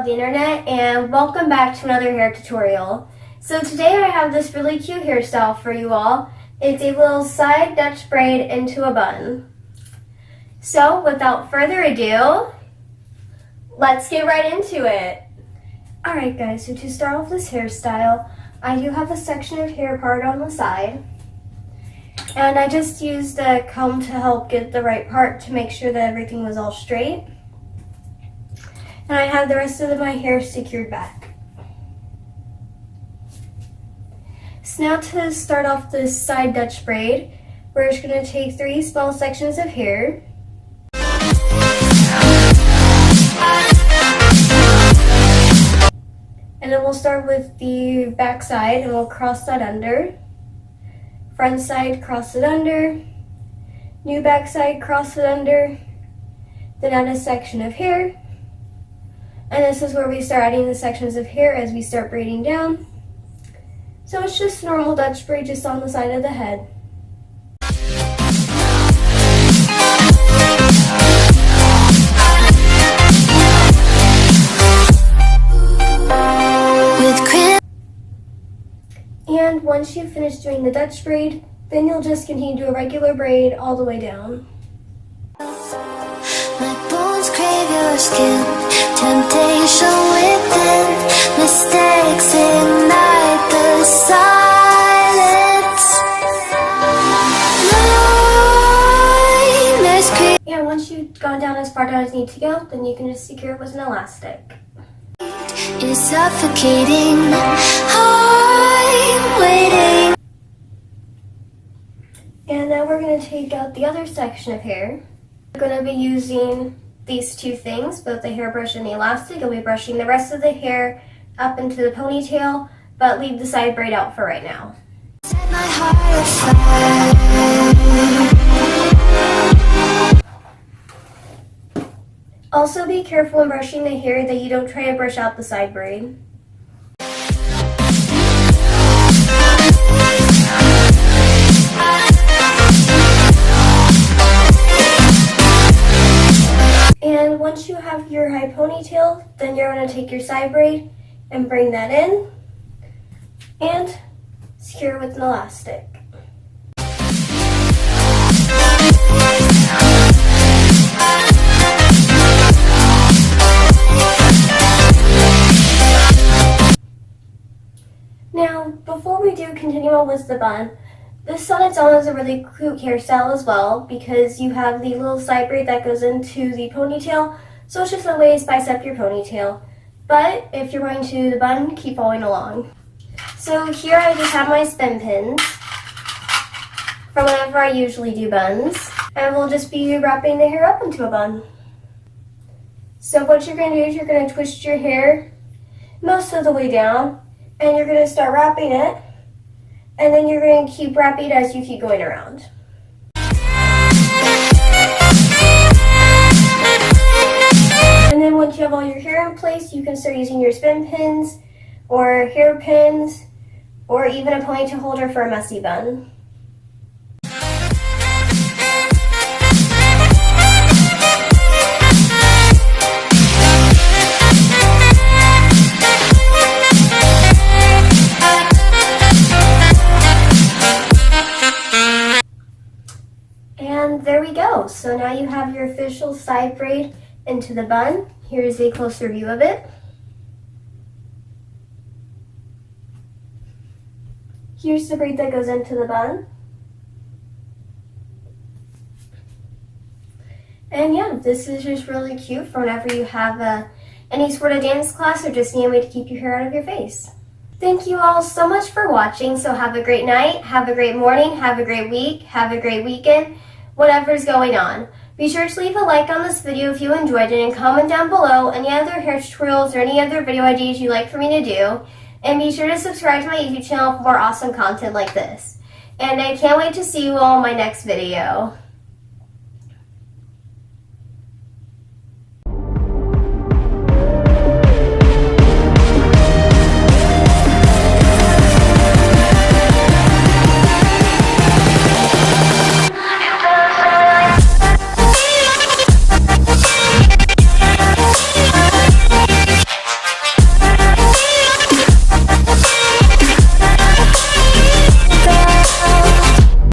the internet, and welcome back to another hair tutorial. So today I have this really cute hairstyle for you all. It's a little side Dutch braid into a bun. So without further ado, let's get right into it. Alright guys, so to start off this hairstyle, I do have a section of hair part on the side. And I just used a comb to help get the right part to make sure that everything was all straight. And I have the rest of my hair secured back. So now to start off this side Dutch braid, we're just going to take 3 small sections of hair. And then we'll start with the back side and we'll cross that under. Front side, cross it under. New back side, cross it under. Then add a section of hair. And this is where we start adding the sections of hair as we start braiding down. So it's just normal Dutch braid just on the side of the head. And once you finish doing the Dutch braid, then you'll just continue to do a regular braid all the way down. My bones crave your skin, temptation within, mistakes ignite the silence. Nightmares creep. Yeah, once you've gone down as far down as you need to go, then you can just secure it with an elastic. Is suffocating. I'm waiting. And now we're going to take out the other section of hair. We're going to be using these 2 things, both the hairbrush and the elastic. I'll be brushing the rest of the hair up into the ponytail, but leave the side braid out for right now. Set my heart afire. Also be careful in brushing the hair that you don't try to brush out the side braid. And once you have your high ponytail, then you're going to take your side braid and bring that in and secure it with an elastic. Now, before we do continue on with the bun, this on its own is a really cute hairstyle as well because you have the little side braid that goes into the ponytail, so it's just a way to spice up your ponytail. But if you're going to do the bun, keep following along. So here I just have my spin pins from whenever I usually do buns, and we'll just be wrapping the hair up into a bun. So what you're going to do is you're going to twist your hair most of the way down, and you're going to start wrapping it, and then you're going to keep wrapping it as you keep going around. And then once you have all your hair in place, you can start using your spin pins or hair pins or even a ponytail holder for a messy bun. And there we go. So now you have your official side braid into the bun. Here's a closer view of it. Here's the braid that goes into the bun. And yeah, this is just really cute for whenever you have any sort of dance class or just need a way to keep your hair out of your face. Thank you all so much for watching. So have a great night, have a great morning, have a great week, have a great weekend, whatever's going on. Be sure to leave a like on this video if you enjoyed it and comment down below any other hair tutorials or any other video ideas you'd like for me to do. And be sure to subscribe to my YouTube channel for more awesome content like this. And I can't wait to see you all in my next video.